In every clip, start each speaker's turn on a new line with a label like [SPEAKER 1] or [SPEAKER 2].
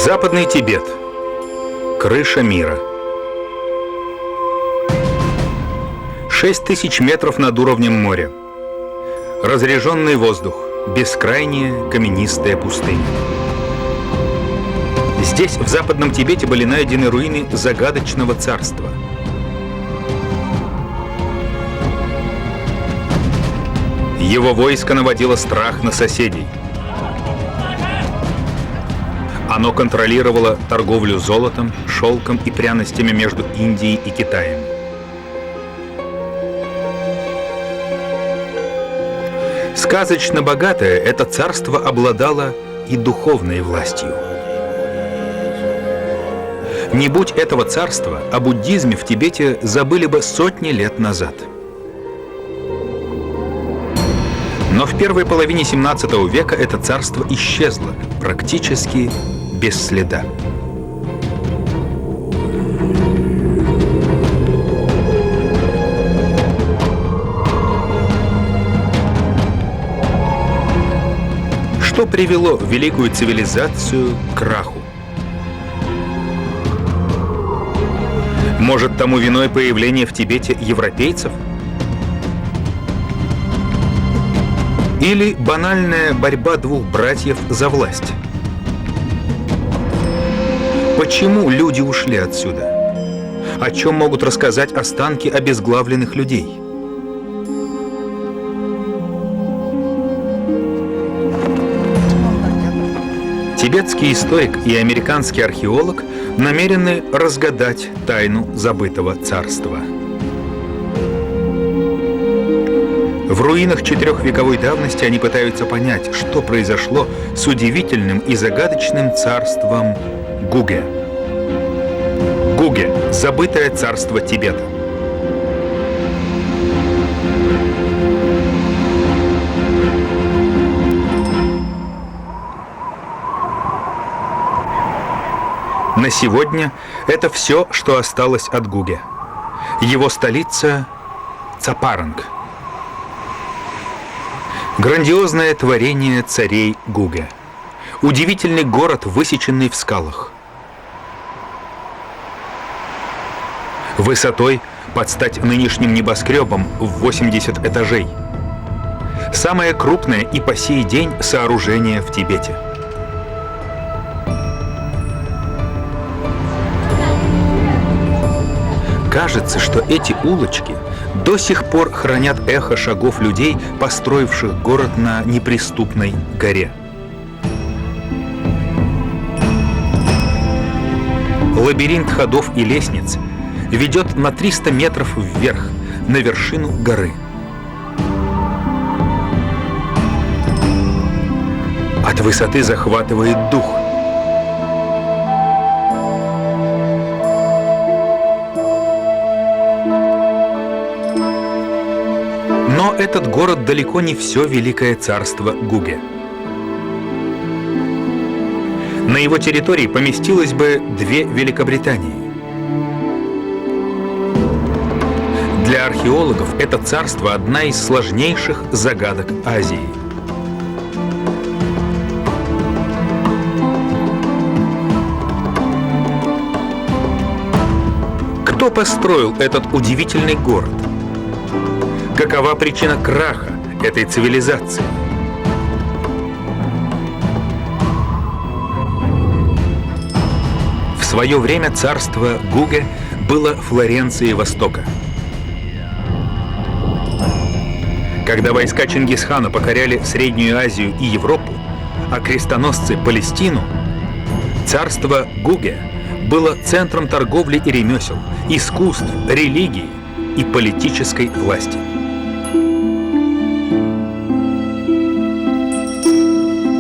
[SPEAKER 1] Западный Тибет. Крыша мира. 6000 метров над уровнем моря. Разреженный воздух. Бескрайняя каменистая пустыня. Здесь, в Западном Тибете, были найдены руины загадочного царства. Его войско наводило страх на соседей. Оно контролировало торговлю золотом, шелком и пряностями между Индией и Китаем. Сказочно богатое это царство обладало и духовной властью. Не будь этого царства, о буддизме в Тибете забыли бы сотни лет назад. Но в первой половине 17 века это царство исчезло, практически без следа. Что привело великую цивилизацию к краху? Может, тому виной появление в Тибете европейцев? Или банальная борьба двух братьев за власть? Почему люди ушли отсюда? О чем могут рассказать останки обезглавленных людей? Тибетский историк и американский археолог намерены разгадать тайну забытого царства. В руинах 4-вековой давности они пытаются понять, что произошло с удивительным и загадочным царством Гуге. Гуге – забытое царство Тибета. На сегодня это все, что осталось от Гуге. Его столица – Цапаранг. Грандиозное творение царей Гуге. Удивительный город, высеченный в скалах. Высотой под стать нынешним небоскребам в 80 этажей. Самое крупное и по сей день сооружение в Тибете. Кажется, что эти улочки до сих пор хранят эхо шагов людей, построивших город на неприступной горе. Лабиринт ходов и лестниц ведет на 300 метров вверх, на вершину горы. От высоты захватывает дух. Но этот город далеко не все великое царство Гуге. На его территории поместилось бы 2 Великобритании. Для археологов это царство одна из сложнейших загадок Азии. Кто построил этот удивительный город? Какова причина краха этой цивилизации? В свое время царство Гуге было Флоренцией Востока. Когда войска Чингисхана покоряли Среднюю Азию и Европу, а крестоносцы – Палестину, царство Гуге было центром торговли и ремесел, искусств, религии и политической власти.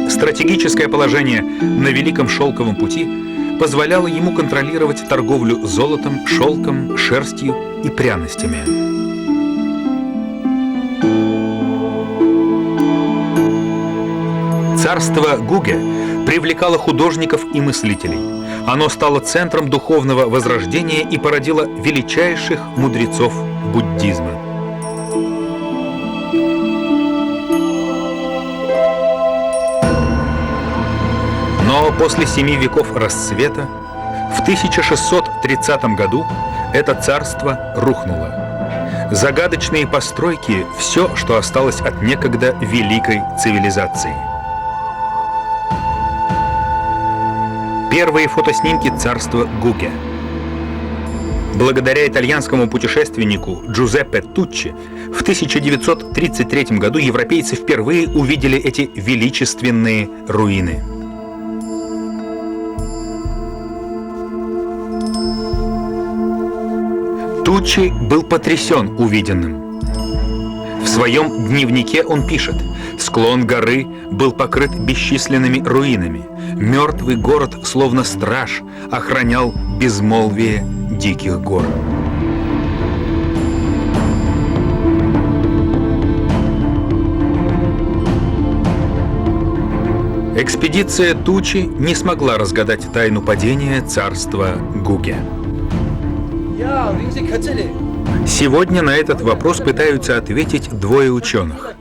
[SPEAKER 1] Стратегическое положение на Великом Шелковом пути позволяло ему контролировать торговлю золотом, шелком, шерстью и пряностями. Царство Гуге привлекало художников и мыслителей. Оно стало центром духовного возрождения и породило величайших мудрецов буддизма. Но Но после 7 веков расцвета в 1630 году это царство рухнуло. Загадочные постройки – все, что осталось от некогда великой цивилизации. Первые фотоснимки царства Гуге. Благодаря итальянскому путешественнику Джузеппе Туччи в 1933 году европейцы впервые увидели эти величественные руины. Туччи был потрясен увиденным. В своем дневнике он пишет: «Склон горы был покрыт бесчисленными руинами. Мертвый город, словно страж, охранял безмолвие диких гор». Экспедиция Туччи не смогла разгадать тайну падения царства Гуге. Сегодня на этот вопрос пытаются ответить двое ученых.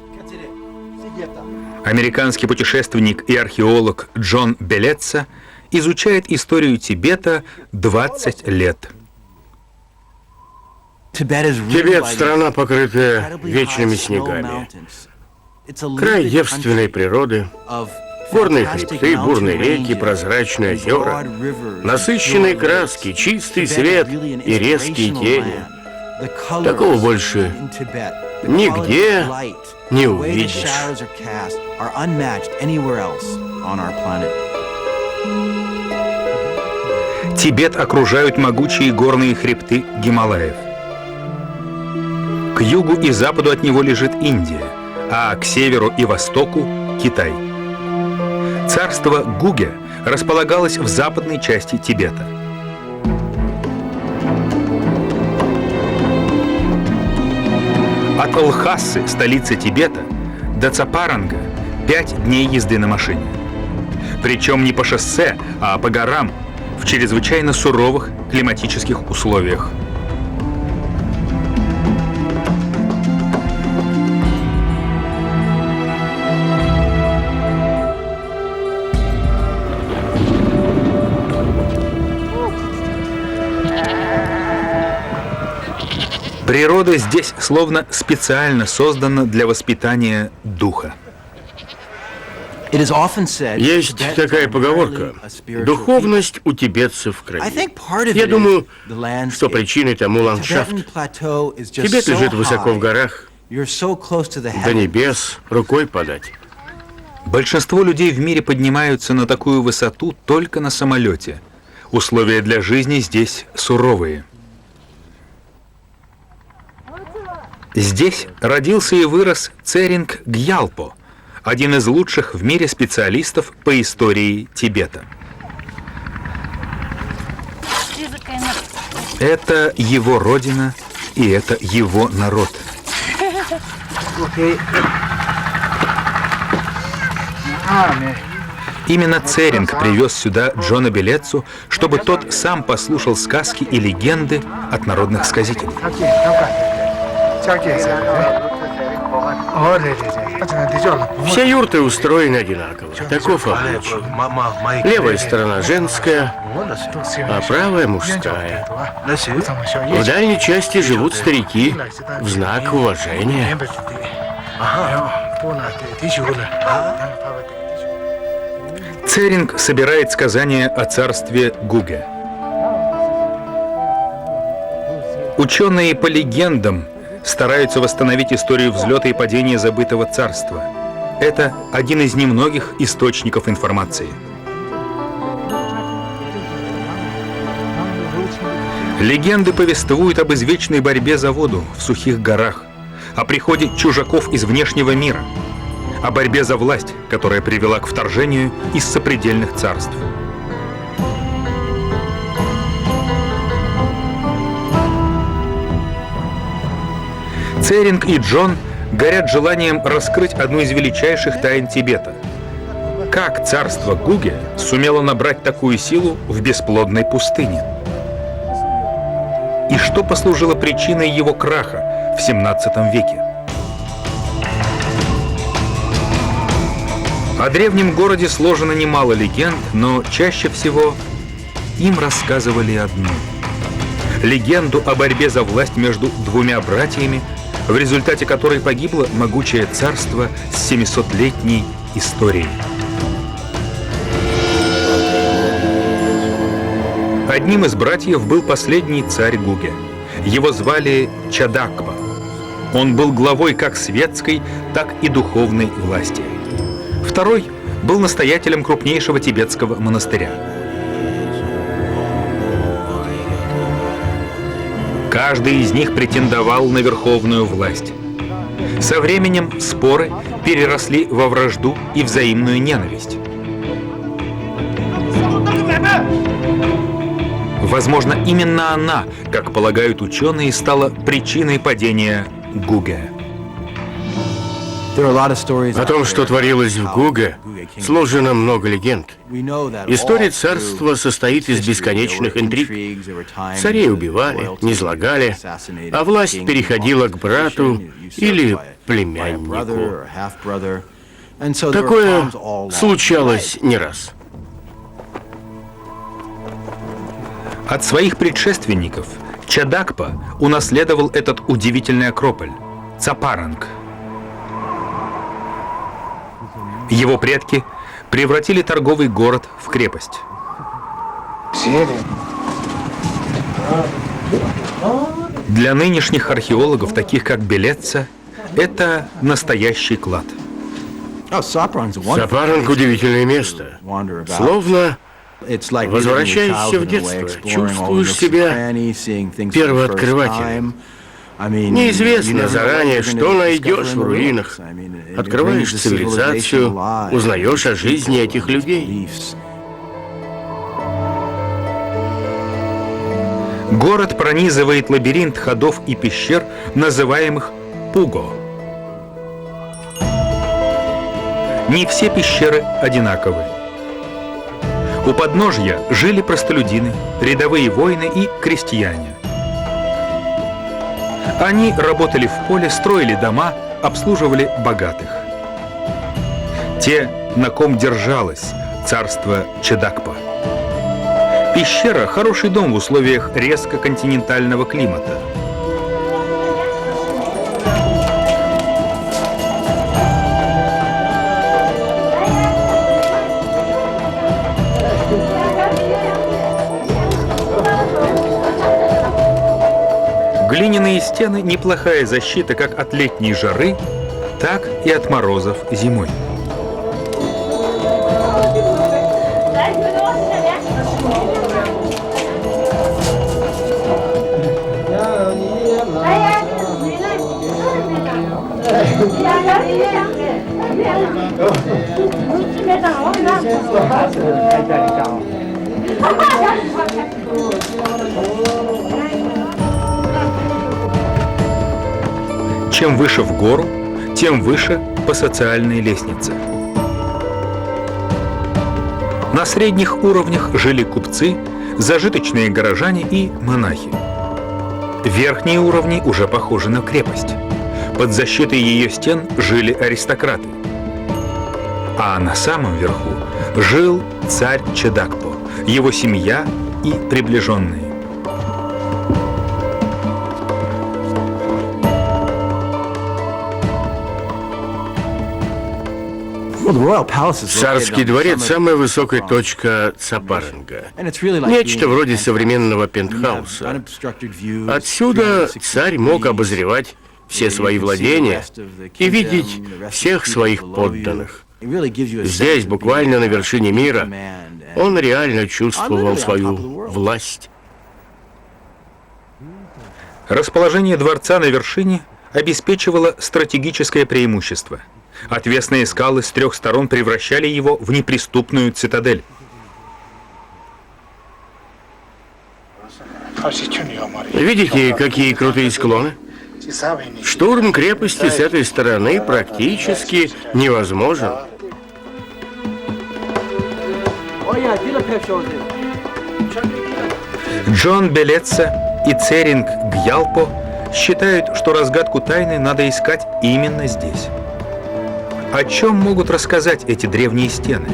[SPEAKER 1] Американский путешественник и археолог Джон Белетца изучает историю Тибета 20 лет.
[SPEAKER 2] Тибет — страна, покрытая вечными снегами. Край девственной природы, горные хребты, бурные реки, прозрачные озера, насыщенные краски, чистый свет и резкие тени. Такого больше нигде не увидишь.
[SPEAKER 1] Тибет окружают могучие горные хребты Гималаев. К югу и западу от него лежит Индия, а к северу и востоку – Китай. Царство Гуге располагалось в западной части Тибета. От Лхасы, столицы Тибета, до Цапаранга 5 дней езды на машине. Причем не по шоссе, а по горам, в чрезвычайно суровых климатических условиях. Природа здесь словно специально создана для воспитания духа.
[SPEAKER 2] Есть такая поговорка: духовность у тибетцев в крови. Я думаю, что причиной тому ландшафт. Тибет лежит высоко в горах, до небес рукой подать.
[SPEAKER 1] Большинство людей в мире поднимаются на такую высоту только на самолете. Условия для жизни здесь суровые. Здесь родился и вырос Церинг Гьялпо, один из лучших в мире специалистов по истории Тибета. Это его родина, и это его народ. Именно Церинг привез сюда Джона Белетцу, чтобы тот сам послушал сказки и легенды от народных сказителей.
[SPEAKER 2] Все юрты устроены одинаково. Таков обычай. Левая сторона женская, а правая мужская. В дальней части живут старики в знак уважения.
[SPEAKER 1] Церинг собирает сказания о царстве Гуге. Ученые по легендам стараются восстановить историю взлета и падения забытого царства. Это один из немногих источников информации. Легенды повествуют об извечной борьбе за воду в сухих горах, о приходе чужаков из внешнего мира, о борьбе за власть, которая привела к вторжению из сопредельных царств. Церинг и Джон горят желанием раскрыть одну из величайших тайн Тибета. Как царство Гуге сумело набрать такую силу в бесплодной пустыне? И что послужило причиной его краха в 17 веке? О древнем городе сложено немало легенд, но чаще всего им рассказывали одну. Легенду о борьбе за власть между двумя братьями, в результате которой погибло могучее царство с 700-летней историей. Одним из братьев был последний царь Гуге. Его звали Чадакпа. Он был главой как светской, так и духовной власти. Второй был настоятелем крупнейшего тибетского монастыря. Каждый из них претендовал на верховную власть. Со временем споры переросли во вражду и взаимную ненависть. Возможно, именно она, как полагают ученые, стала причиной падения Гуге.
[SPEAKER 2] О том, что творилось в Гуге, сложено много легенд. История царства состоит из бесконечных интриг. Царей убивали, низлагали, а власть переходила к брату или племяннику. Такое случалось не раз.
[SPEAKER 1] От своих предшественников Чадакпа унаследовал этот удивительный акрополь – Цапаранг. Его предки превратили торговый город в крепость. Для нынешних археологов, таких как Белеца, это настоящий клад.
[SPEAKER 2] Цапаранг – удивительное место. Словно возвращаешься в детство, чувствуешь себя первооткрывателем. Неизвестно заранее, что найдешь в руинах. Открываешь цивилизацию, узнаешь о жизни этих людей.
[SPEAKER 1] Город пронизывает лабиринт ходов и пещер, называемых Пуго. Не все пещеры одинаковы. У подножья жили простолюдины, рядовые воины и крестьяне. Они работали в поле, строили дома, обслуживали богатых. Те, на ком держалось царство Чадакпа. Пещера – хороший дом в условиях резко континентального климата. Глиняные стены – неплохая защита как от летней жары, так и от морозов зимой. Чем выше в гору, тем выше по социальной лестнице. На средних уровнях жили купцы, зажиточные горожане и монахи. Верхние уровни уже похожи на крепость. Под защитой ее стен жили аристократы. А на самом верху жил царь Чадакпа, его семья и приближенные.
[SPEAKER 2] Царский дворец – самая высокая точка Цапаранга. Нечто вроде современного пентхауса. Отсюда царь мог обозревать все свои владения и видеть всех своих подданных. Здесь, буквально на вершине мира, он реально чувствовал свою власть.
[SPEAKER 1] Расположение дворца на вершине обеспечивало стратегическое преимущество. Отвесные скалы с трех сторон превращали его в неприступную цитадель.
[SPEAKER 2] Видите, какие крутые склоны? Штурм крепости с этой стороны практически невозможен.
[SPEAKER 1] Джон Белеца и Церинг Гьялпо считают, что разгадку тайны надо искать именно здесь. О чем могут рассказать эти древние стены?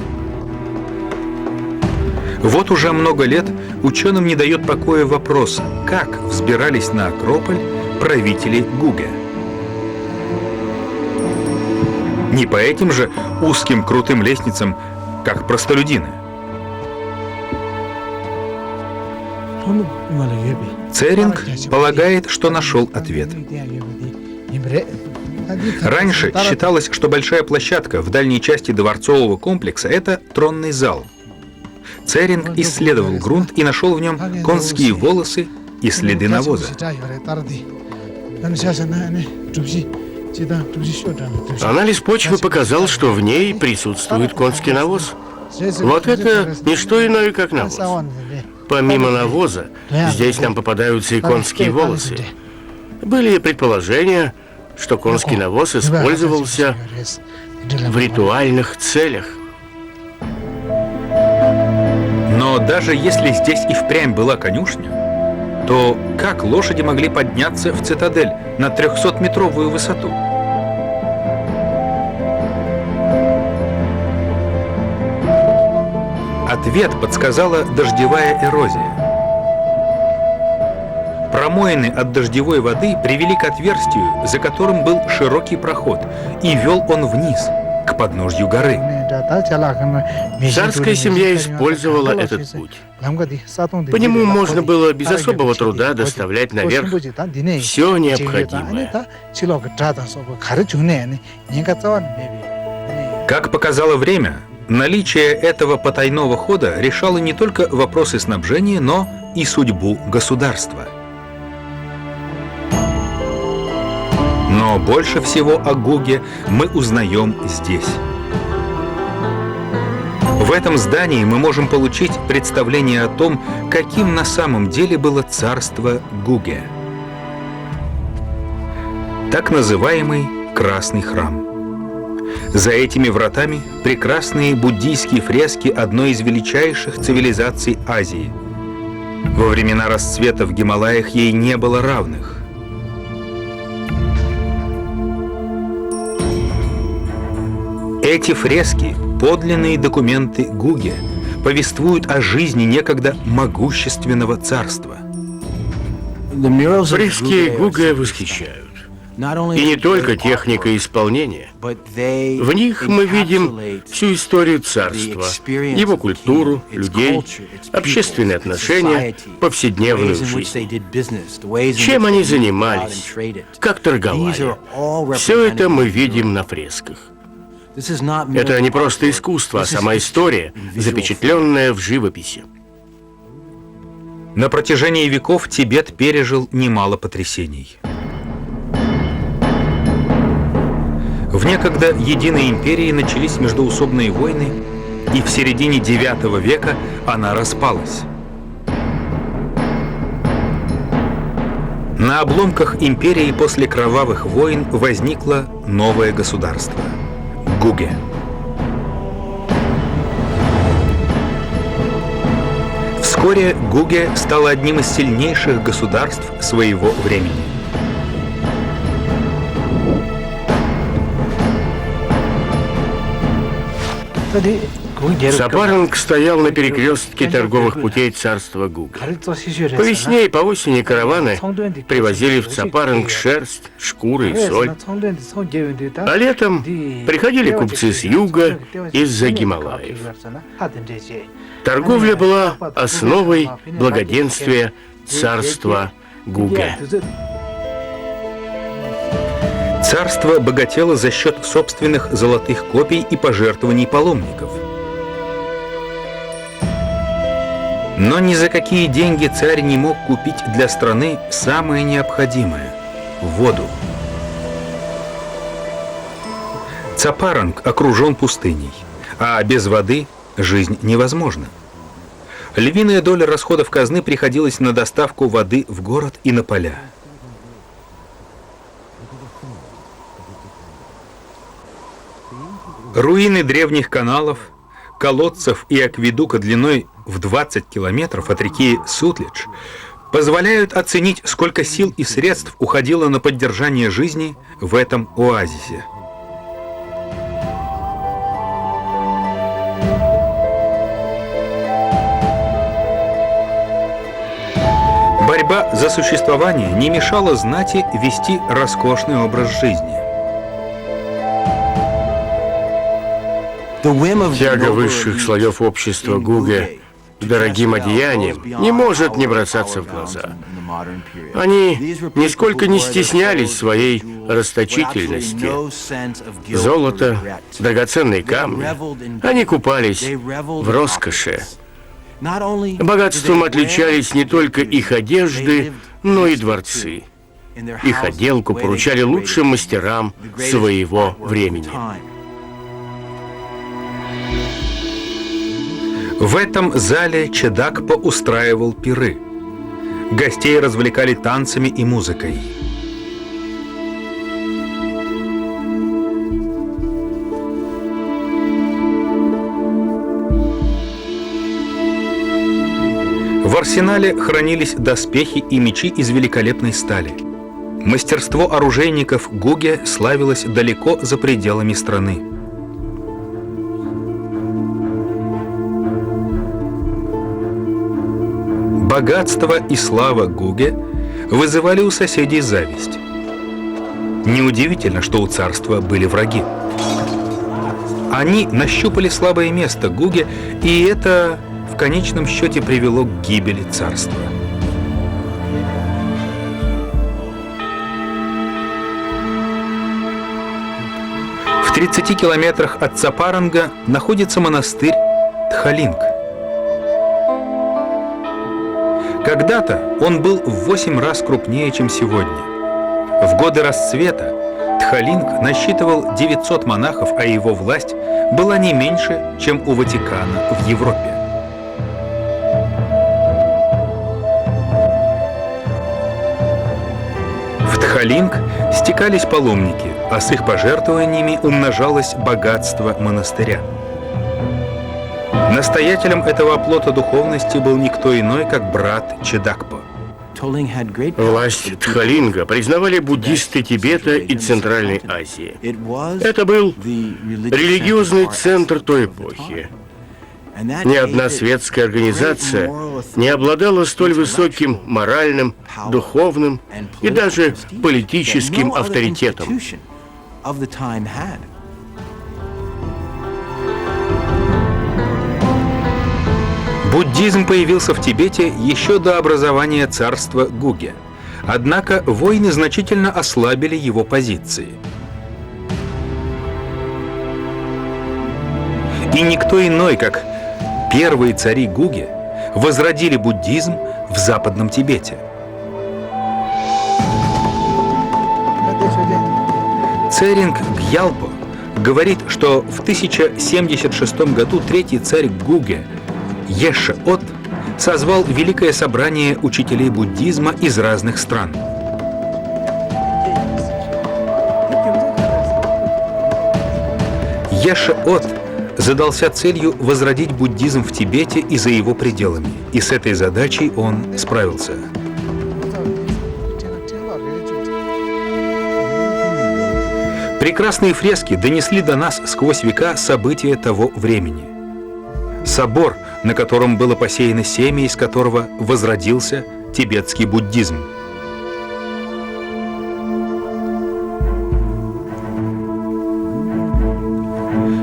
[SPEAKER 1] Вот уже много лет ученым не дает покоя вопрос, как взбирались на Акрополь правители Гуге. Не по этим же узким крутым лестницам, как простолюдины. Церинг полагает, что нашел ответ. Раньше считалось, что большая площадка в дальней части дворцового комплекса – это тронный зал. Церинг исследовал грунт и нашел в нем конские волосы и следы навоза.
[SPEAKER 2] Анализ почвы показал, что в ней присутствует конский навоз. Вот это не что иное, как навоз. Помимо навоза, здесь нам попадаются и конские волосы. Были предположения, что конский навоз использовался в ритуальных целях.
[SPEAKER 1] Но даже если здесь и впрямь была конюшня, то как лошади могли подняться в цитадель на 300-метровую высоту? Ответ подсказала дождевая эрозия. Промоины от дождевой воды привели к отверстию, за которым был широкий проход, и вел он вниз, к подножью горы.
[SPEAKER 2] Царская семья использовала этот путь. По нему можно было без особого труда доставлять наверх все необходимое.
[SPEAKER 1] Как показало время, наличие этого потайного хода решало не только вопросы снабжения, но и судьбу государства. Но больше всего о Гуге мы узнаем здесь. В этом здании мы можем получить представление о том, каким на самом деле было царство Гуге. Так называемый Красный храм. За этими вратами прекрасные буддийские фрески одной из величайших цивилизаций Азии. Во времена расцвета в Гималаях ей не было равных. Эти фрески, подлинные документы Гуге, повествуют о жизни некогда могущественного царства.
[SPEAKER 2] Фрески Гуге восхищают. И не только техника исполнения. В них мы видим всю историю царства, его культуру, людей, общественные отношения, повседневную жизнь. Чем они занимались, как торговали. Все это мы видим на фресках. Это не просто искусство, а сама история, запечатленная в живописи.
[SPEAKER 1] На протяжении веков Тибет пережил немало потрясений. В некогда единой империи начались междоусобные войны, и в середине IX века она распалась. На обломках империи после кровавых войн возникло новое государство – Гуге. Вскоре Гуге стало одним из сильнейших государств своего времени.
[SPEAKER 2] Сапаранг стоял на перекрестке торговых путей царства Гуге. По весне и по осени караваны привозили в Сапаранг шерсть, шкуры и соль. А летом приходили купцы с юга, из-за Гималаев. Торговля была основой благоденствия царства Гуге.
[SPEAKER 1] Царство богатело за счет собственных золотых копий и пожертвований паломников. Но ни за какие деньги царь не мог купить для страны самое необходимое – воду. Цапаранг окружен пустыней, а без воды жизнь невозможна. Львиная доля расходов казны приходилась на доставку воды в город и на поля. Руины древних каналов, колодцев и акведука длиной в 20 километров от реки Сутледж позволяют оценить, сколько сил и средств уходило на поддержание жизни в этом оазисе. за существование не мешало знати вести роскошный образ жизни.
[SPEAKER 2] Тяга высших слоев общества Гуге к дорогим одеяниям не может не бросаться в глаза. Они нисколько не стеснялись своей расточительности. Золото, драгоценные камни. Они купались в роскоши. Богатством отличались не только их одежды, но и дворцы. Их отделку поручали лучшим мастерам своего времени.
[SPEAKER 1] В этом зале Чедакпо устраивал пиры. Гостей развлекали танцами и музыкой. В арсенале хранились доспехи и мечи из великолепной стали. Мастерство оружейников Гуге славилось далеко за пределами страны. Богатство и слава Гуге вызывали у соседей зависть. Неудивительно, что у царства были враги. Они нащупали слабое место Гуге, и это в конечном счете привело к гибели царства. В 30 километрах от Цапаранга находится монастырь Тхалинг. Когда-то он был в 8 раз крупнее, чем сегодня. В годы расцвета Тхалинг насчитывал 900 монахов, а его власть была не меньше, чем у Ватикана в Европе. В Тхалинг стекались паломники, а с их пожертвованиями умножалось богатство монастыря. Настоятелем этого оплота духовности был никто иной, как брат Чедакпо.
[SPEAKER 2] Власть Тхалинга признавали буддисты Тибета и Центральной Азии. Это был религиозный центр той эпохи. Ни одна светская организация не обладала столь высоким моральным, духовным и даже политическим авторитетом.
[SPEAKER 1] Буддизм появился в Тибете еще до образования царства Гуге. Однако войны значительно ослабили его позиции. И никто иной, как первые цари Гуге, возродили буддизм в Западном Тибете. Церинг Гьялпо говорит, что в 1076 году третий царь Гуге Еше-От созвал великое собрание учителей буддизма из разных стран. Еше-От задался целью возродить буддизм в Тибете и за его пределами, и с этой задачей он справился. Прекрасные фрески донесли до нас сквозь века события того времени. Собор, на котором было посеяно семя, из которого возродился тибетский буддизм.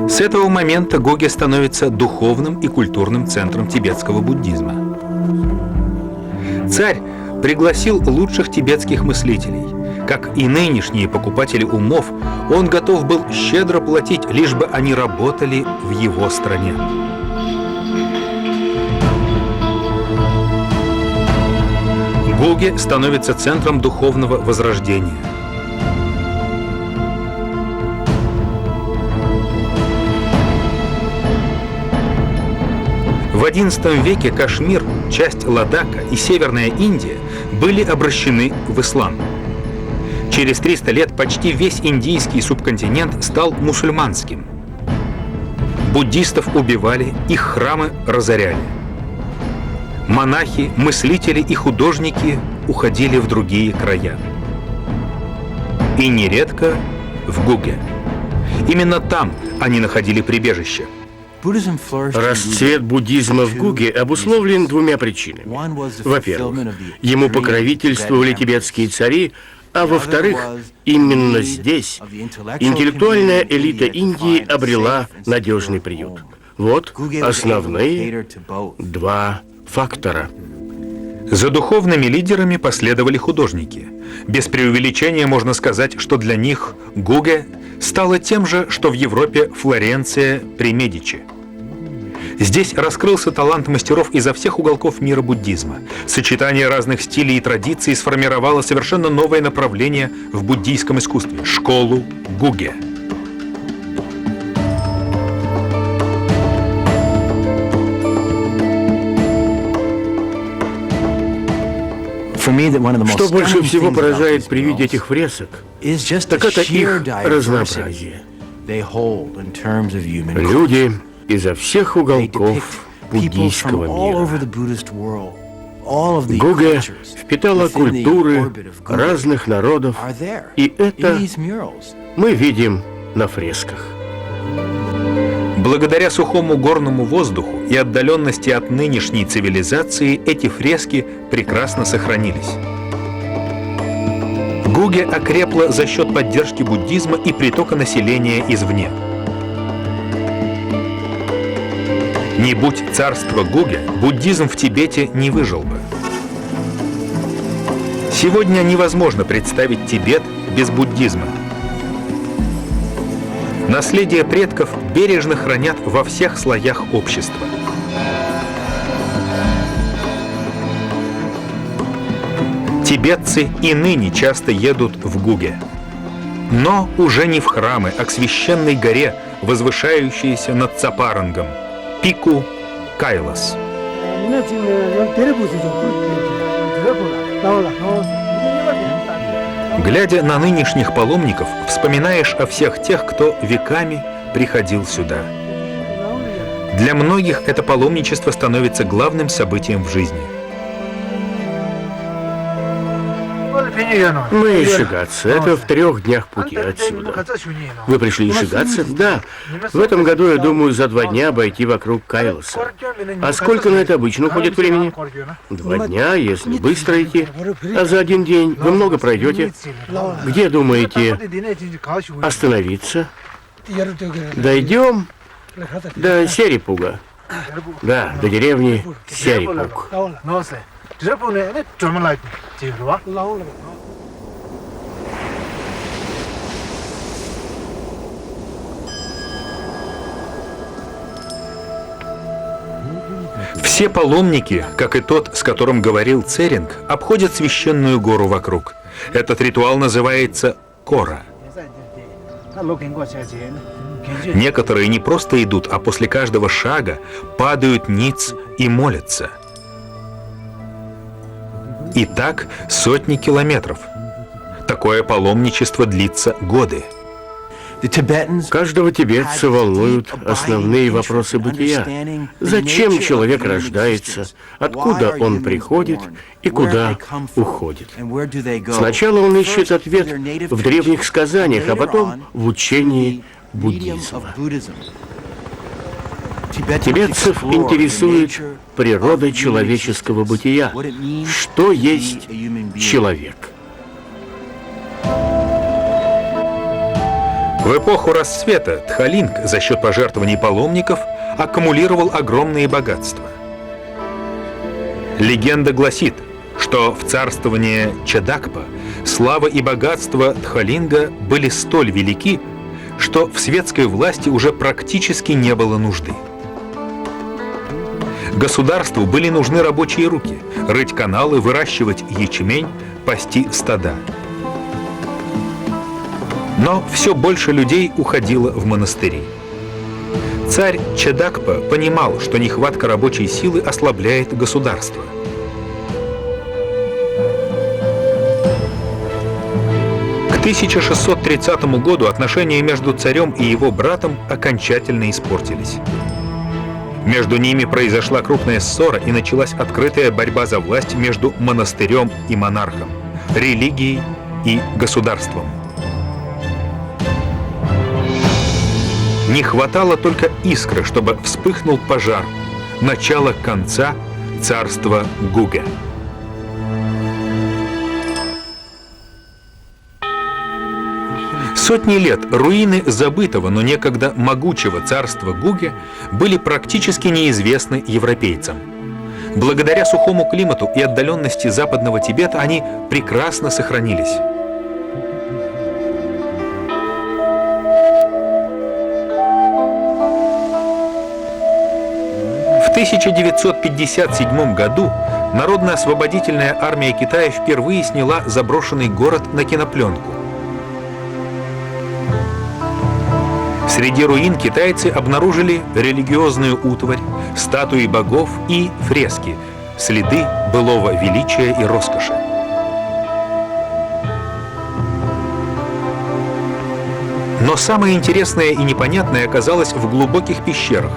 [SPEAKER 1] С этого момента Гуге становится духовным и культурным центром тибетского буддизма. Царь пригласил лучших тибетских мыслителей. Как и нынешние покупатели умов, он готов был щедро платить, лишь бы они работали в его стране. Гуге становится центром духовного возрождения. В XI веке Кашмир, часть Ладака и Северная Индия были обращены в ислам. Через 300 лет почти весь индийский субконтинент стал мусульманским. Буддистов убивали, их храмы разоряли. Монахи, мыслители и художники уходили в другие края. И нередко в Гуге. Именно там они находили прибежище.
[SPEAKER 2] Расцвет буддизма в Гуге обусловлен двумя причинами. Во-первых, ему покровительствовали тибетские цари, а во-вторых, именно здесь интеллектуальная элита Индии обрела надежный приют. Вот основные два фактора.
[SPEAKER 1] За духовными лидерами последовали художники. Без преувеличения можно сказать, что для них Гуге стало тем же, что в Европе Флоренция при Медичи. Здесь раскрылся талант мастеров изо всех уголков мира буддизма. Сочетание разных стилей и традиций сформировало совершенно новое направление в буддийском искусстве – школу Гуге.
[SPEAKER 2] Что больше всего поражает при виде этих фресок, так это их разнообразие. Люди изо всех уголков буддийского мира. Гуге впитала культуры разных народов, и это мы видим на фресках.
[SPEAKER 1] Благодаря сухому горному воздуху и отдаленности от нынешней цивилизации эти фрески прекрасно сохранились. Гуге окрепла за счет поддержки буддизма и притока населения извне. Не будь царства Гуге, буддизм в Тибете не выжил бы. Сегодня невозможно представить Тибет без буддизма. Наследие предков бережно хранят во всех слоях общества. Тибетцы и ныне часто едут в Гуге. Но уже не в храмы, а к священной горе, возвышающейся над Цапарангом, пику Кайлас. Глядя на нынешних паломников, вспоминаешь о всех тех, кто веками приходил сюда. Для многих это паломничество становится главным событием в жизни.
[SPEAKER 2] Мы из Шигатса. Это в 3 днях пути отсюда. Вы пришли из Шигатса? Да. В этом году, я думаю, за 2 дня обойти вокруг Кайласа. А сколько на это обычно уходит времени? 2 дня, если быстро идти. А за 1 день вы много пройдете? Где думаете остановиться? Дойдем до Серипуга. Да, до деревни Серипуг.
[SPEAKER 1] Все паломники, как и тот, с которым говорил Церинг, обходят священную гору вокруг. Этот ритуал называется кора. Некоторые не просто идут, а после каждого шага падают ниц и молятся. И так сотни километров. Такое паломничество длится годы.
[SPEAKER 2] Каждого тибетца волнуют основные вопросы бытия. Зачем человек рождается, откуда он приходит и куда уходит. Сначала он ищет ответ в древних сказаниях, а потом в учении буддизма. Тибетцев интересует природа человеческого бытия. Что есть человек?
[SPEAKER 1] В эпоху расцвета Тхалинг за счет пожертвований паломников аккумулировал огромные богатства. Легенда гласит, что в царствование Чадакпа слава и богатство Тхалинга были столь велики, что в светской власти уже практически не было нужды. Государству были нужны рабочие руки – рыть каналы, выращивать ячмень, пасти стада. Но все больше людей уходило в монастыри. Царь Чадакпа понимал, что нехватка рабочей силы ослабляет государство. К 1630 году отношения между царем и его братом окончательно испортились. Между ними произошла крупная ссора и началась открытая борьба за власть между монастырем и монархом, религией и государством. Не хватало только искры, чтобы вспыхнул пожар. Начало конца царства Гуге. Сотни лет руины забытого, но некогда могучего царства Гуге были практически неизвестны европейцам. Благодаря сухому климату и отдаленности западного Тибета они прекрасно сохранились. В 1957 году Народно-освободительная армия Китая впервые сняла заброшенный город на кинопленку. Среди руин китайцы обнаружили религиозную утварь, статуи богов и фрески, следы былого величия и роскоши. Но самое интересное и непонятное оказалось в глубоких пещерах.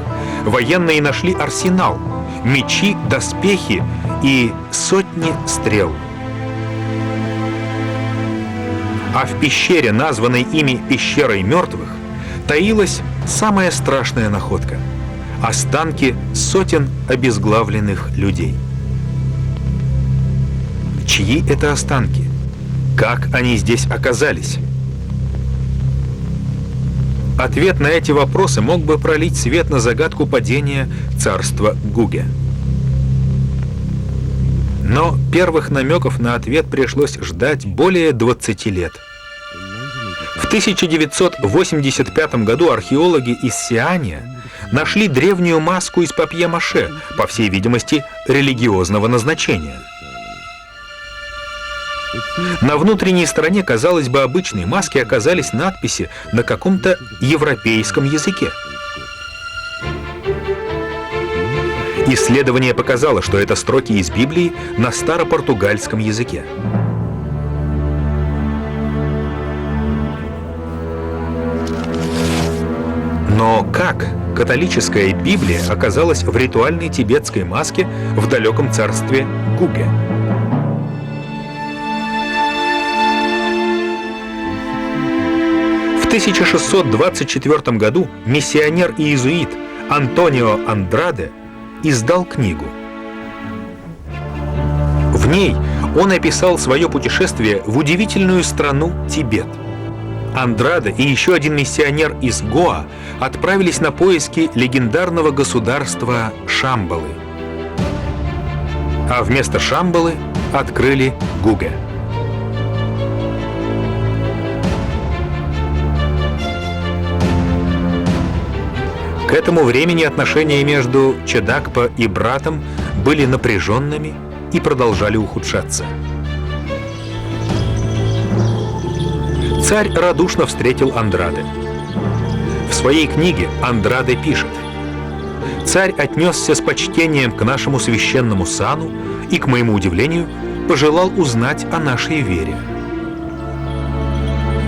[SPEAKER 1] Военные нашли арсенал, мечи, доспехи и сотни стрел. А в пещере, названной ими «Пещерой мертвых», таилась самая страшная находка – останки сотен обезглавленных людей. Чьи это останки? Как они здесь оказались? Ответ на эти вопросы мог бы пролить свет на загадку падения царства Гуге. Но первых намеков на ответ пришлось ждать более 20 лет. В 1985 году археологи из Сианя нашли древнюю маску из папье-маше, по всей видимости, религиозного назначения. На внутренней стороне, казалось бы, обычной маски оказались надписи на каком-то европейском языке. Исследование показало, что это строки из Библии на старопортугальском языке. Но как католическая Библия оказалась в ритуальной тибетской маске в далеком царстве Гуге? В 1624 году миссионер и иезуит Антонио Андраде издал книгу. В ней он описал свое путешествие в удивительную страну Тибет. Андраде и еще один миссионер из Гоа отправились на поиски легендарного государства Шамбалы. А вместо Шамбалы открыли Гуге. К этому времени отношения между Чедакпа и братом были напряженными и продолжали ухудшаться. Царь радушно встретил Андраде. В своей книге Андраде пишет: «Царь отнесся с почтением к нашему священному сану и, к моему удивлению, пожелал узнать о нашей вере.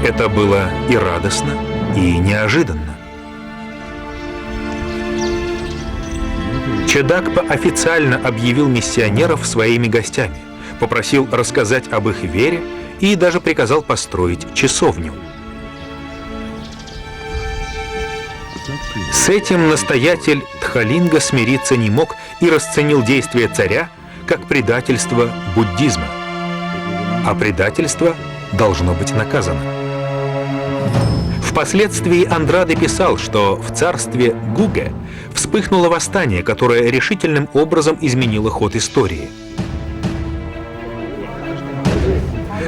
[SPEAKER 1] Это было и радостно, и неожиданно. Чедакпа официально объявил миссионеров своими гостями, попросил рассказать об их вере и даже приказал построить часовню. С этим настоятель Тхалинга смириться не мог и расценил действия царя как предательство буддизма. А предательство должно быть наказано. Впоследствии Андраде писал, что в царстве Гуге вспыхнуло восстание, которое решительным образом изменило ход истории.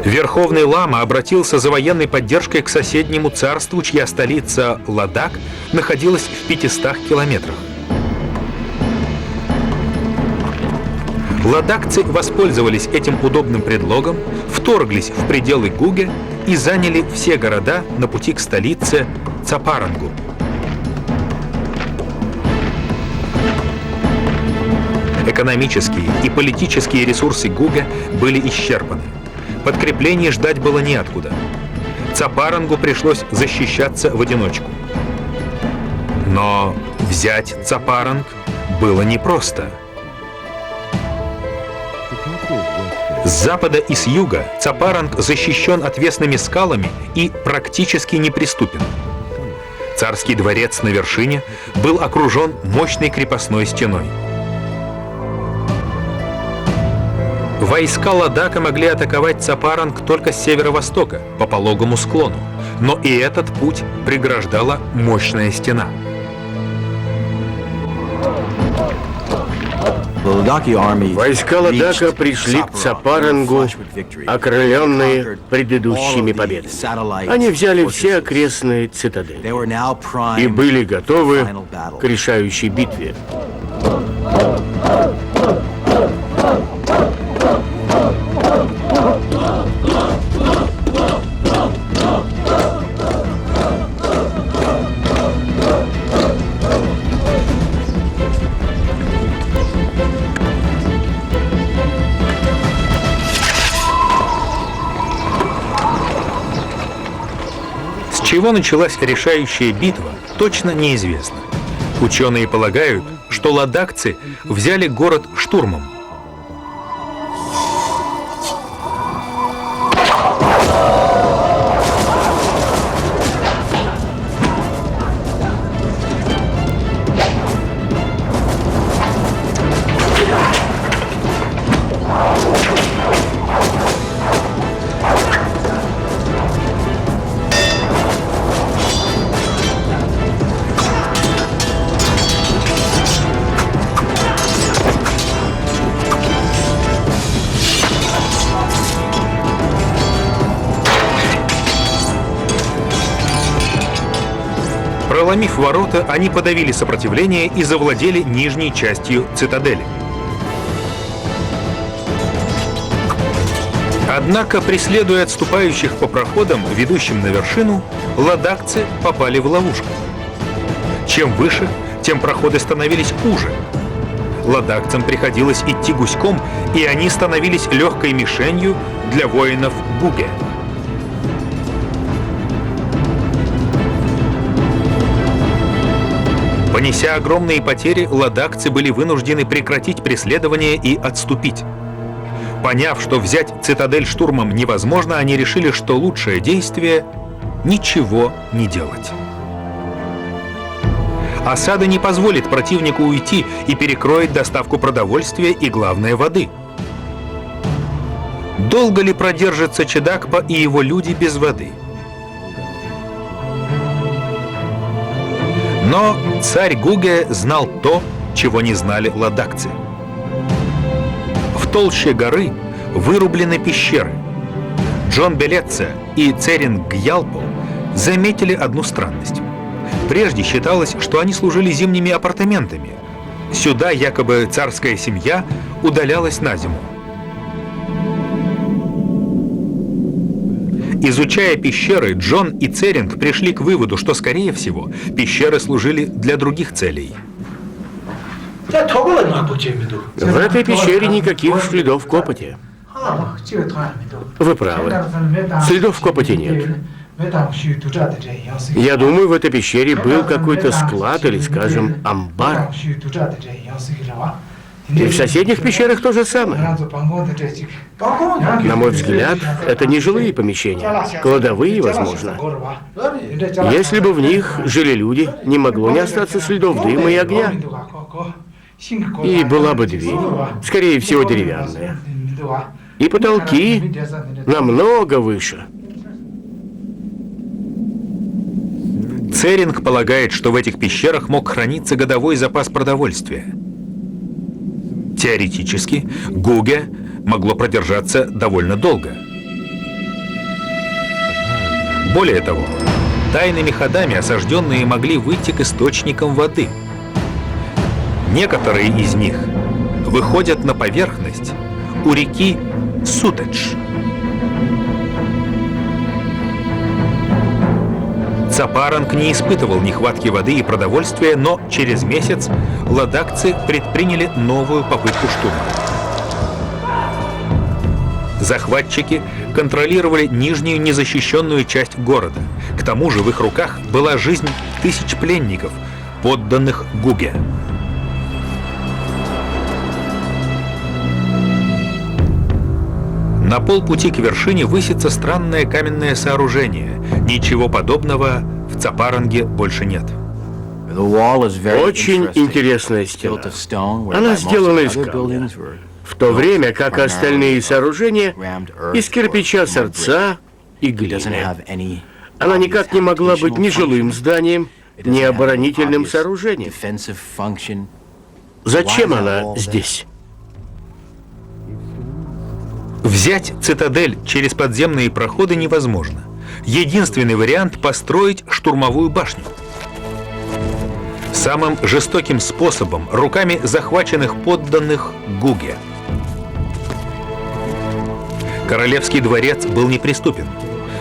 [SPEAKER 1] Верховный лама обратился за военной поддержкой к соседнему царству, чья столица Ладак находилась в 500 километрах. Ладакцы воспользовались этим удобным предлогом, вторглись в пределы Гуге и заняли все города на пути к столице Цапарангу. Экономические и политические ресурсы Гуге были исчерпаны. Подкреплений ждать было неоткуда. Цапарангу пришлось защищаться в одиночку. Но взять Цапаранг было непросто. С запада и с юга Цапаранг защищен отвесными скалами и практически неприступен. Царский дворец на вершине был окружен мощной крепостной стеной. Войска Ладака могли атаковать Цапаранг только с северо-востока, по пологому склону, но и этот путь преграждала мощная стена.
[SPEAKER 2] Войска Ладака пришли к Цапарангу, окрыленные предыдущими победами. Они взяли все окрестные цитадели и были готовы к решающей битве.
[SPEAKER 1] С чего началась решающая битва, точно неизвестно. Ученые полагают, что ладакцы взяли город штурмом. Проломив ворота, они подавили сопротивление и завладели нижней частью цитадели. Однако, преследуя отступающих по проходам, ведущим на вершину, ладакцы попали в ловушку. Чем выше, тем проходы становились уже. Ладакцам приходилось идти гуськом, и они становились легкой мишенью для воинов Гуге. Понеся огромные потери, ладакцы были вынуждены прекратить преследование и отступить. Поняв, что взять цитадель штурмом невозможно, они решили, что лучшее действие — ничего не делать. Осада не позволит противнику уйти и перекроет доставку продовольствия и, главное, воды. Долго ли продержится Чедакпа и его люди без воды? Но царь Гуге знал то, чего не знали ладакцы. В толще горы вырублены пещеры. Джон Белетца и Церинг Гьялпо заметили одну странность. Прежде считалось, что они служили зимними апартаментами. Сюда якобы царская семья удалялась на зиму. Изучая пещеры, Джон и Церинг пришли к выводу, что, скорее всего, пещеры служили для других целей.
[SPEAKER 2] В этой пещере никаких следов копоти. Вы правы. Следов копоти нет. Я думаю, в этой пещере был какой-то склад или, скажем, амбар. И в соседних пещерах то же самое. На мой взгляд, это не жилые помещения, кладовые, возможно. Если бы в них жили люди, не могло не остаться следов дыма и огня. И была бы дверь, скорее всего, деревянная. И потолки намного выше.
[SPEAKER 1] Церинг полагает, что в этих пещерах мог храниться годовой запас продовольствия. Теоретически, Гуге могло продержаться довольно долго. Более того, тайными ходами осажденные могли выйти к источникам воды. Некоторые из них выходят на поверхность у реки Сутедж. Цапаранг не испытывал нехватки воды и продовольствия, но через месяц ладакцы предприняли новую попытку штурма. Захватчики контролировали нижнюю незащищенную часть города. К тому же в их руках была жизнь тысяч пленников, подданных Гуге. На полпути к вершине высится странное каменное сооружение. Ничего подобного в в Цапаранге больше нет.
[SPEAKER 2] Очень интересная стена. Она сделана из камня, в то время как остальные сооружения из кирпича, сорца и глины. Она никак не могла быть ни жилым зданием, ни оборонительным сооружением. Зачем она здесь?
[SPEAKER 1] Взять цитадель через подземные проходы невозможно. Единственный вариант — построить штурмовую башню. Самым жестоким способом, руками захваченных подданных Гуге. Королевский дворец был неприступен.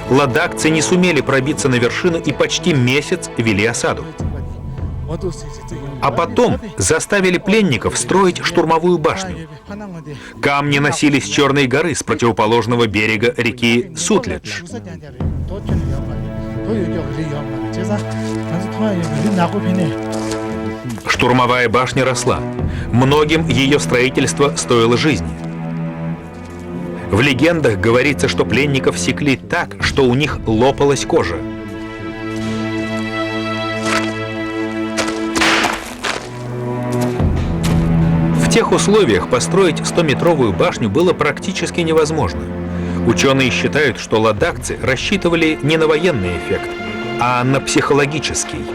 [SPEAKER 1] Ладакцы не сумели пробиться на вершину и почти месяц вели осаду. А потом заставили пленников строить штурмовую башню. Камни носились с Черной горы, с противоположного берега реки Сутледж. Штурмовая башня росла. Многим ее строительство стоило жизни. В легендах говорится, что пленников секли так, что у них лопалась кожа. В тех условиях построить 100-метровую башню было практически невозможно. Ученые считают, что ладакцы рассчитывали не на военный эффект, а на психологический.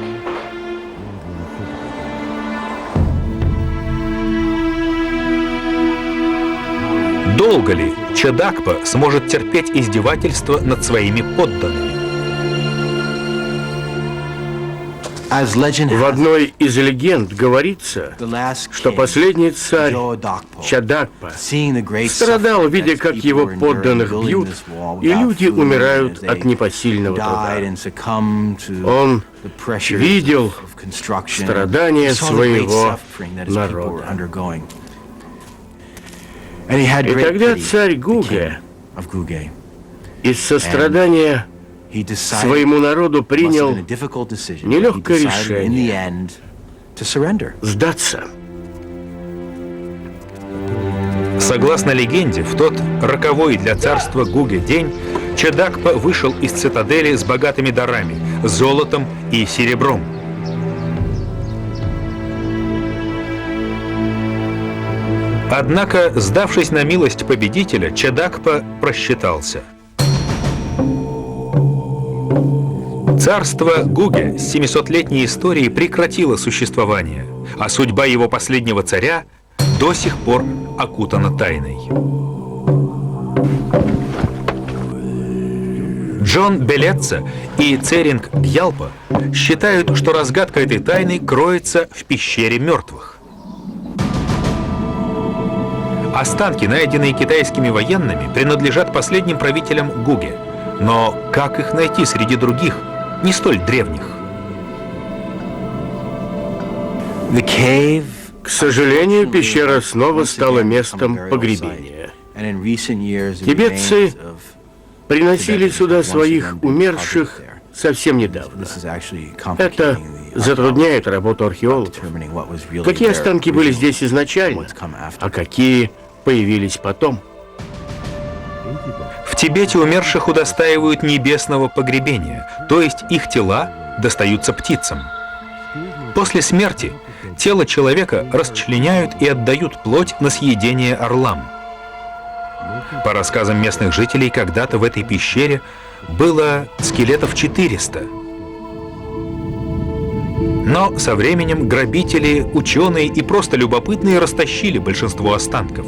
[SPEAKER 1] Долго ли Чадакпа сможет терпеть издевательства над своими подданными?
[SPEAKER 2] В одной из легенд говорится, что последний царь Чадакпа страдал, видя, как его подданных бьют, и люди умирают от непосильного труда. Он видел страдания своего народа. И тогда царь Гуге из сострадания своему народу принял нелегкое решение — сдаться.
[SPEAKER 1] Согласно легенде, в тот роковой для царства Гуге день Чадакпа вышел из цитадели с богатыми дарами, золотом и серебром. Однако, сдавшись на милость победителя, Чадакпа просчитался. Царство Гуге с 700-летней историей прекратило существование, а судьба его последнего царя до сих пор окутана тайной. Джон Белетца и Церинг Гьялпа считают, что разгадка этой тайны кроется в пещере мертвых. Останки, найденные китайскими военными, принадлежат последним правителям Гуге. Но как их найти среди других, не столь древних?
[SPEAKER 2] К сожалению, пещера снова стала местом погребения. Тибетцы приносили сюда своих умерших совсем недавно. Это затрудняет работу археологов. Какие останки были здесь изначально, а какие появились потом?
[SPEAKER 1] В Тибете умерших удостаивают небесного погребения, то есть их тела достаются птицам. После смерти тело человека расчленяют и отдают плоть на съедение орлам. По рассказам местных жителей, когда-то в этой пещере было скелетов 400. Но со временем грабители, ученые и просто любопытные растащили большинство останков.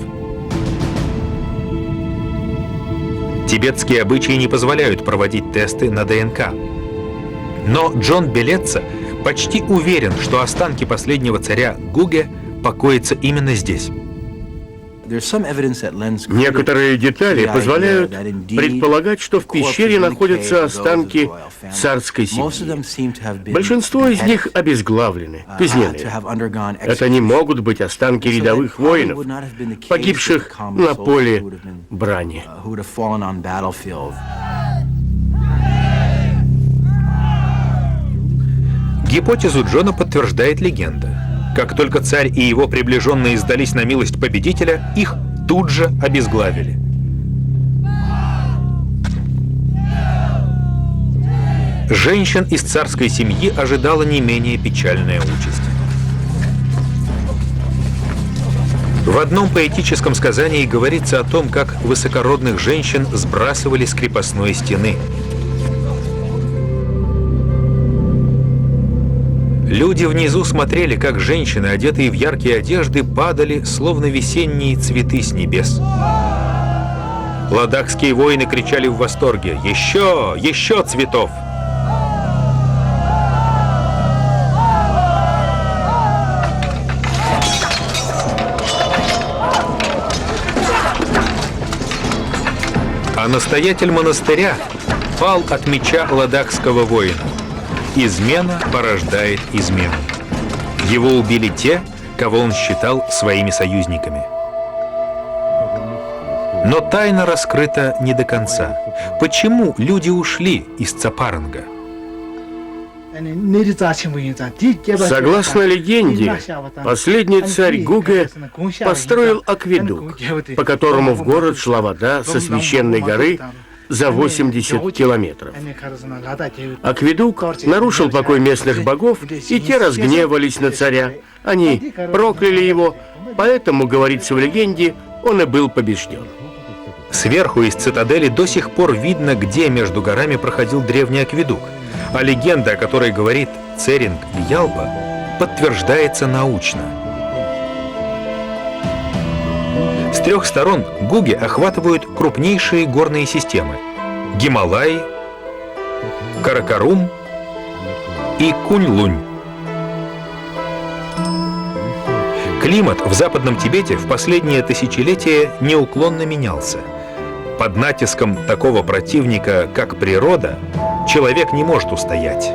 [SPEAKER 1] Тибетские обычаи не позволяют проводить тесты на ДНК. Но Джон Белетца почти уверен, что останки последнего царя Гуге покоятся именно здесь.
[SPEAKER 2] Некоторые детали позволяют предполагать, что в пещере находятся останки царской семьи. Большинство из них обезглавлены, казнены. Это не могут быть останки рядовых воинов, погибших на поле брани.
[SPEAKER 1] Гипотезу Джона подтверждает легенда. Как только царь и его приближенные сдались на милость победителя, их тут же обезглавили. Женщин из царской семьи ожидала не менее печальная участь. В одном поэтическом сказании говорится о том, как высокородных женщин сбрасывали с крепостной стены. Люди внизу смотрели, как женщины, одетые в яркие одежды, падали, словно весенние цветы с небес. Ладакские воины кричали в восторге: «Еще! Еще цветов!» А настоятель монастыря пал от меча ладакского воина. Измена порождает измену. Его убили те, кого он считал своими союзниками. Но тайна раскрыта не до конца. Почему люди ушли из Цапаранга?
[SPEAKER 2] Согласно легенде, последний царь Гуге построил акведук, по которому в город шла вода со священной горы за 80 километров. Акведук нарушил покой местных богов, и те разгневались на царя. Они прокляли его, поэтому, говорится в легенде, он и был побежден.
[SPEAKER 1] Сверху из цитадели до сих пор видно, где между горами проходил древний акведук. А легенда, о которой говорит Церинг Гьялпа, подтверждается научно. С трех сторон Гуге охватывают крупнейшие горные системы – Гималаи, Каракарум и Кунь-Лунь. Климат в Западном Тибете в последние тысячелетия неуклонно менялся. Под натиском такого противника, как природа, человек не может устоять.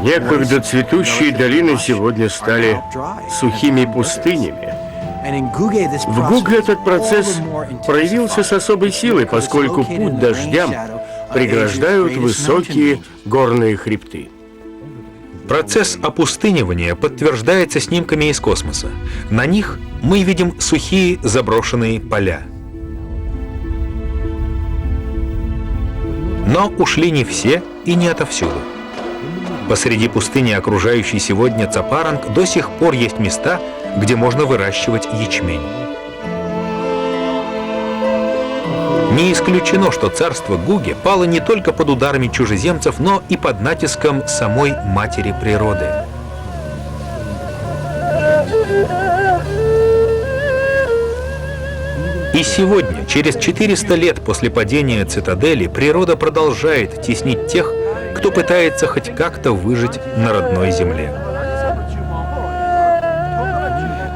[SPEAKER 2] Некогда цветущие долины сегодня стали сухими пустынями. В Гуге этот процесс проявился с особой силой, поскольку путь дождям преграждают высокие горные хребты.
[SPEAKER 1] Процесс опустынивания подтверждается снимками из космоса. На них мы видим сухие заброшенные поля. Но ушли не все и не отовсюду. Посреди пустыни, окружающей сегодня Цапаранг, до сих пор есть места, где можно выращивать ячмень. Не исключено, что царство Гуге пало не только под ударами чужеземцев, но и под натиском самой матери природы. И сегодня, через 400 лет после падения цитадели, природа продолжает теснить тех, кто пытается хоть как-то выжить на родной земле.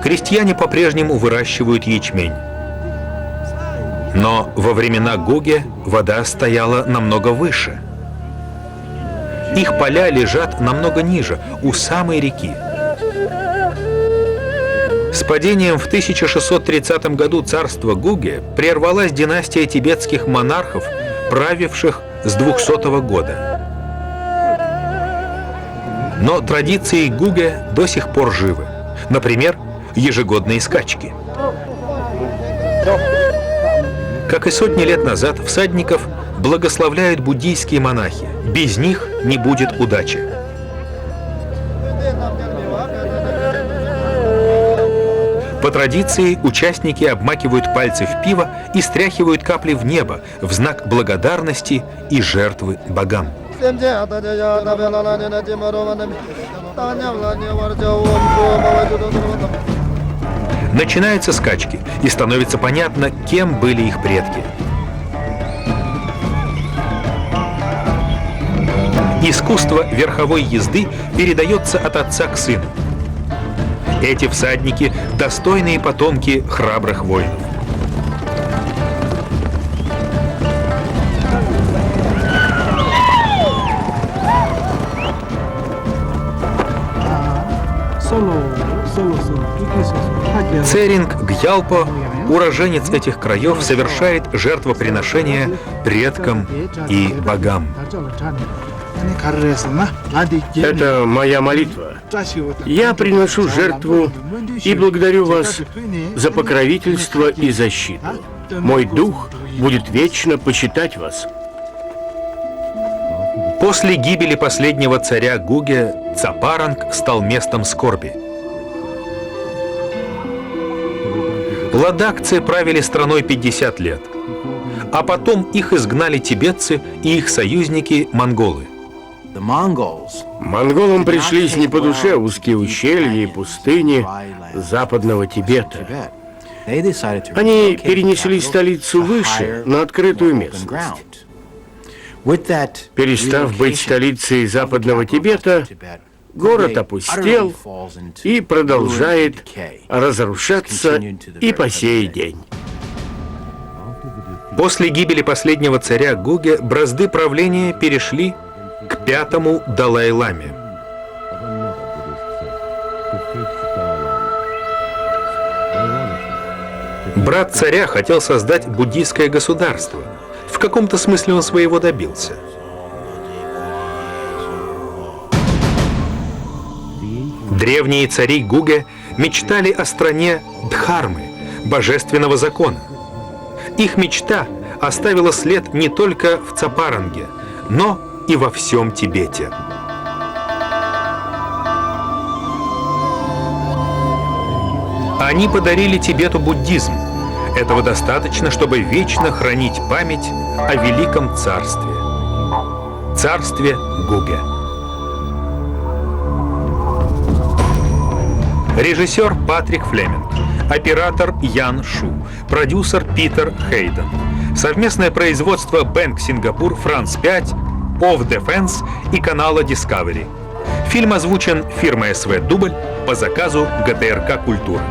[SPEAKER 1] Крестьяне по-прежнему выращивают ячмень. Но во времена Гуге вода стояла намного выше. Их поля лежат намного ниже, у самой реки. С падением в 1630 году царства Гуге прервалась династия тибетских монархов, правивших с 200 года. Но традиции Гуге до сих пор живы. Например, ежегодные скачки. Как и сотни лет назад, всадников благословляют буддийские монахи. Без них не будет удачи. По традиции, участники обмакивают пальцы в пиво и стряхивают капли в небо в знак благодарности и жертвы богам. Начинаются скачки, и становится понятно, кем были их предки. Искусство верховой езды передается от отца к сыну. Эти всадники – достойные потомки храбрых воинов. Церинг Гьялпа, уроженец этих краев, совершает жертвоприношение предкам и богам.
[SPEAKER 2] Это моя молитва. Я приношу жертву и благодарю вас за покровительство и защиту. Мой дух будет вечно почитать вас.
[SPEAKER 1] После гибели последнего царя Гуге Цапаранг стал местом скорби. Ладакцы правили страной 50 лет, а потом их изгнали тибетцы и их союзники монголы.
[SPEAKER 2] Монголам пришлись не по душе узкие ущелья и пустыни западного Тибета. Они перенесли столицу выше, на открытую местность. Перестав быть столицей западного Тибета, город опустел и продолжает разрушаться и по сей день.
[SPEAKER 1] После гибели последнего царя Гуге бразды правления перешли к 5-му Далай-ламе. Брат царя хотел создать буддийское государство. В каком-то смысле он своего добился. Древние цари Гуге мечтали о стране Дхармы, божественного закона. Их мечта оставила след не только в Цапаранге, но и во всем Тибете. Они подарили Тибету буддизм. Этого достаточно, чтобы вечно хранить память о великом царстве. Царстве Гуге. Режиссер Патрик Флеминг, оператор Ян Шу, продюсер Питер Хейден. Совместное производство Bank Singapore, France 5, Of Defense и канала Discovery. Фильм озвучен фирмой СВ Дубль по заказу ГТРК «Культура».